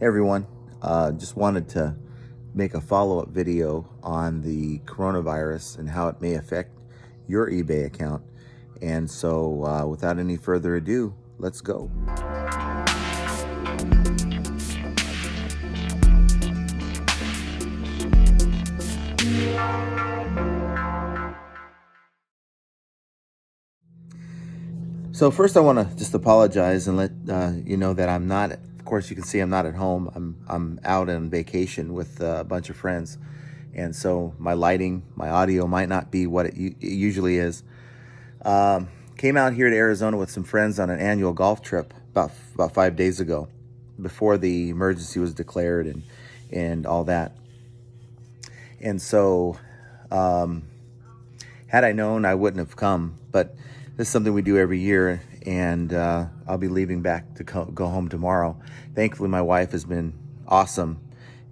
Hey everyone, just wanted to make a follow-up video on the coronavirus and how it may affect your eBay account. And so without any further ado, let's go. So first I want to just apologize and let you know that I'm not, of course you can see I'm not at home. I'm out on vacation with a bunch of friends. And so my lighting, my audio might not be what it usually is. Came out here to Arizona with some friends on an annual golf trip about 5 days ago, before the emergency was declared and all that. And so, had I known, I wouldn't have come. But this is something we do every year, and I'll be leaving back to go home tomorrow. Thankfully, my wife has been awesome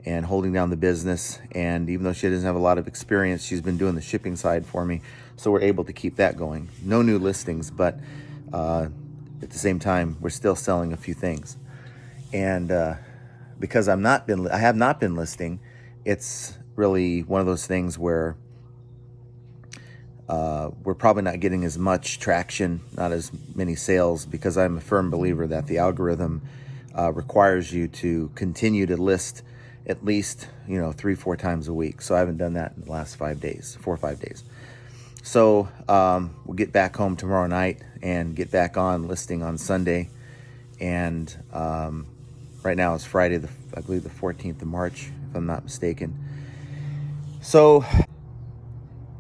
and holding down the business. And even though she doesn't have a lot of experience, she's been doing the shipping side for me. So we're able to keep that going. No new listings, but at the same time, we're still selling a few things. And because I have not been listing, it's really one of those things where we're probably not getting as much traction, not as many sales, because I'm a firm believer that the algorithm requires you to continue to list at least 3-4 times a week. So I haven't done that in the last 4 or 5 days. So we'll get back home tomorrow night and get back on listing on Sunday. And right now it's Friday, I believe the 14th of March, if I'm not mistaken. So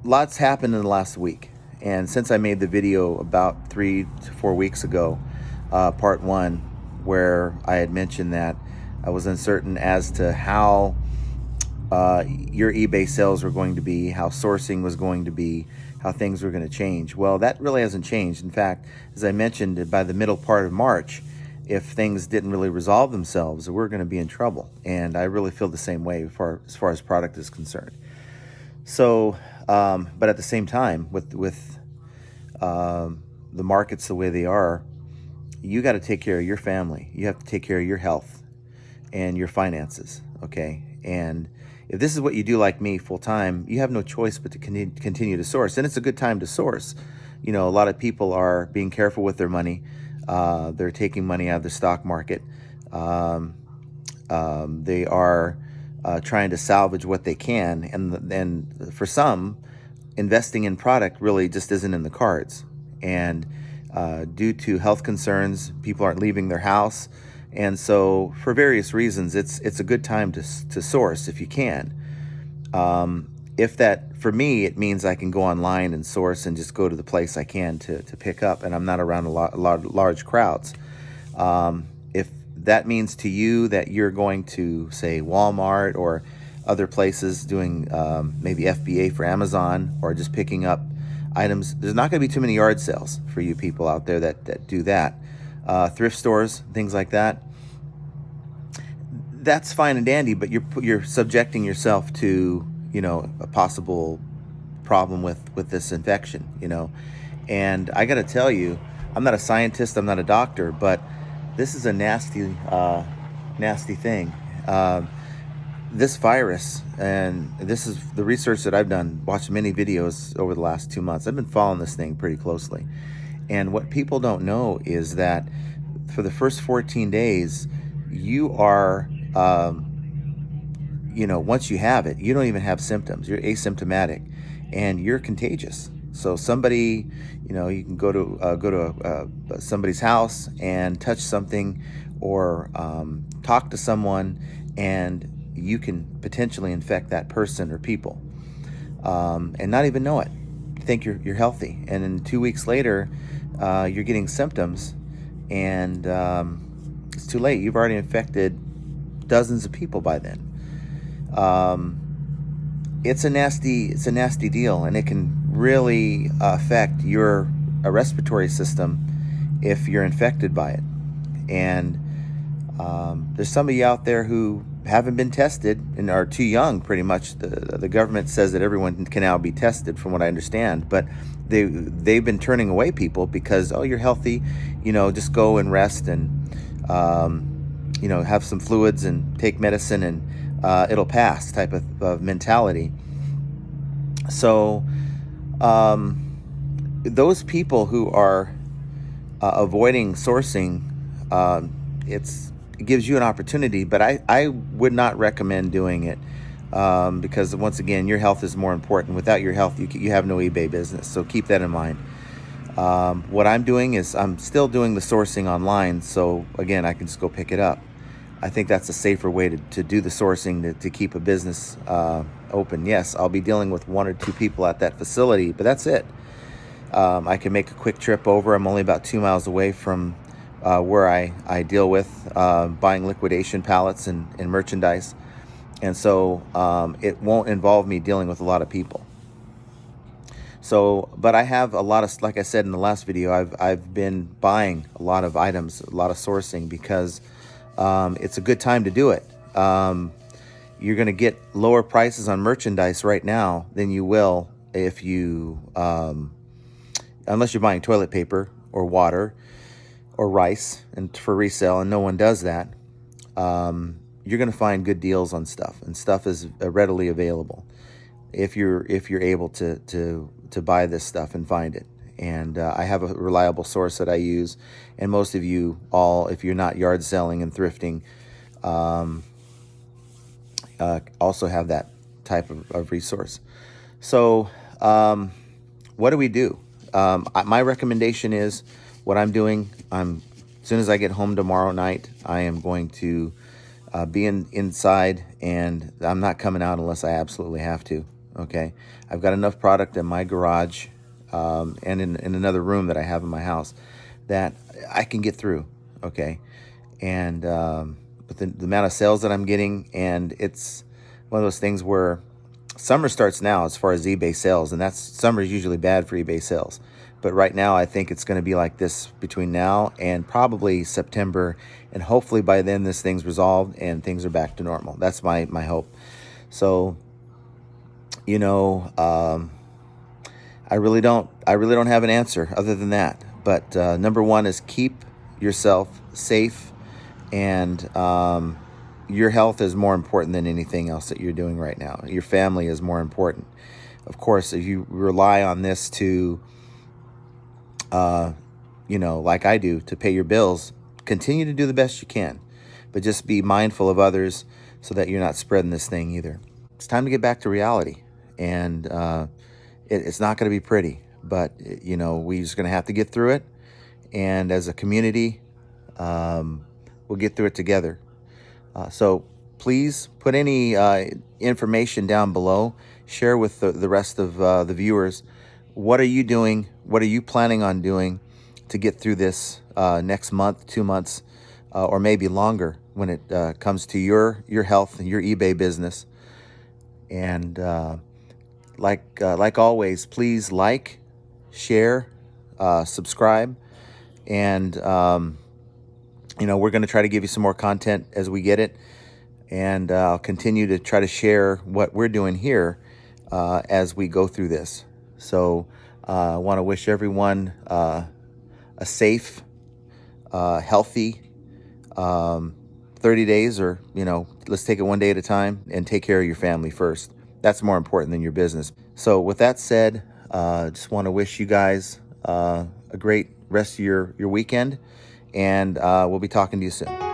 lots happened in the last week. And since I made the video about 3 to 4 weeks ago, part one, where I had mentioned that I was uncertain as to how your eBay sales were going to be, how sourcing was going to be, how things were going to change. Well, that really hasn't changed. In fact, as I mentioned, by the middle part of March, if things didn't really resolve themselves, we're going to be in trouble. And I really feel the same way as far as product is concerned. So, but at the same time, with the markets the way they are, you got to take care of your family. You have to take care of your health and your finances, okay? And if this is what you do like me full time, you have no choice but to continue to source. And it's a good time to source. A lot of people are being careful with their money. They're taking money out of the stock market. They are trying to salvage what they can. And for some, investing in product really just isn't in the cards. And due to health concerns, people aren't leaving their house. And so for various reasons, it's a good time to source if you can. For me, it means I can go online and source and just go to the place I can to pick up, and I'm not around a lot large crowds. If that means to you that you're going to, say, Walmart or other places doing maybe FBA for Amazon, or just picking up items, there's not going to be too many yard sales for you people out there that do that. Thrift stores, things like that. That's fine and dandy, but you're subjecting yourself to a possible problem with this infection. And I got to tell you, I'm not a scientist, I'm not a doctor, but this is a nasty thing. This virus, and this is the research that I've done, watched many videos over the last 2 months. I've been following this thing pretty closely. And what people don't know is that for the first 14 days, you are, once you have it, you don't even have symptoms. You're asymptomatic, and you're contagious. So somebody, you can go to somebody's house and touch something, or talk to someone, and you can potentially infect that person or people, and not even know it. Think you're healthy, and then 2 weeks later, you're getting symptoms, and it's too late. You've already infected dozens of people by then. It's a nasty deal, and it can really affect your respiratory system if you're infected by it. And there's some of you out there who haven't been tested and are too young. Pretty much, the government says that everyone can now be tested, from what I understand, but they've been turning away people because, oh, you're healthy, just go and rest, and have some fluids and take medicine and it'll pass type of mentality. So those people who are avoiding sourcing, it gives you an opportunity, but I would not recommend doing it because once again, your health is more important. Without your health, you have no eBay business. So keep that in mind. What I'm doing is I'm still doing the sourcing online. So again, I can just go pick it up. I think that's a safer way to do the sourcing to keep a business open. Yes, I'll be dealing with 1 or 2 people at that facility, but that's it. I can make a quick trip over. I'm only about 2 miles away from where I deal with buying liquidation pallets and merchandise. And so it won't involve me dealing with a lot of people. So, but I have a lot of, like I said in the last video, I've been buying a lot of items, a lot of sourcing, because it's a good time to do it. You're going to get lower prices on merchandise right now than you will if you, unless you're buying toilet paper or water or rice and for resale, and no one does that. You're going to find good deals on stuff, and stuff is readily available if you're able to buy this stuff and find it. And I have a reliable source that I use, and most of you all, if you're not yard selling and thrifting, also have that type of resource. So what do we do? My recommendation is what I'm doing. As soon as I get home tomorrow night, I am going to be inside, and I'm not coming out unless I absolutely have to. Okay, I've got enough product in my garage and in another room that I have in my house that I can get through. Okay, and but the amount of sales that I'm getting, and it's one of those things where summer starts now as far as eBay sales, and summer is usually bad for eBay sales. But right now, I think it's going to be like this between now and probably September, and hopefully by then this thing's resolved and things are back to normal. That's my hope. So, I really don't have an answer other than that. But number one is keep yourself safe, and your health is more important than anything else that you're doing right now. Your family is more important. Of course, if you rely on this to like I do, to pay your bills, continue to do the best you can, but just be mindful of others so that you're not spreading this thing either. It's time to get back to reality, and it's not going to be pretty, but we're just going to have to get through it. And as a community, we'll get through it together. So please put any information down below. Share with the rest of the viewers. What are you doing? What are you planning on doing to get through this next month, 2 months, or maybe longer when it comes to your health and your eBay business? And like always, please like, share, subscribe, and we're going to try to give you some more content as we get it, and I'll continue to try to share what we're doing here as we go through this. So I want to wish everyone a safe, healthy 30 days, or, let's take it one day at a time and take care of your family first. That's more important than your business. So with that said, just want to wish you guys a great rest of your weekend, and we'll be talking to you soon.